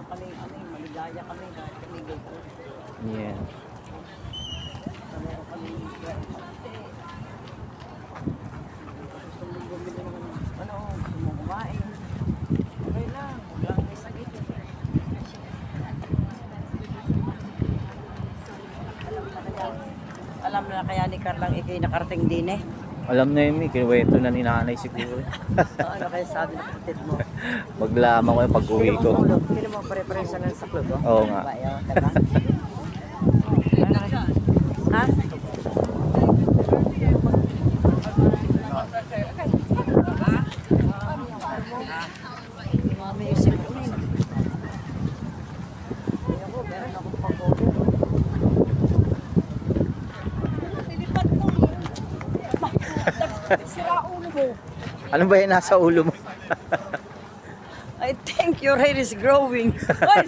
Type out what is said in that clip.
kami, maligaya kami, kami dito. Yeah. Meron kami, gusto mong bumili ng gusto mong kumain. Okay lang, huwag lang may sakit. Alam na kaya ni Carlang ikay nakarating din eh. Alam na yun, kinuwento na ni nanay siguro. Ano kaya sabi ng kapatid mo? Maglaman ko yung pag-uwi ko. Hindi mo pare-paresan ng saklog, oh? Oo nga. Diba, yun, diba? Ha? Mami, isip ko rin. Ayoko, meron akong pag-uwi. Sira ulo mo. Ano ba yung nasa ulo mo? I think your hair is growing. Ay!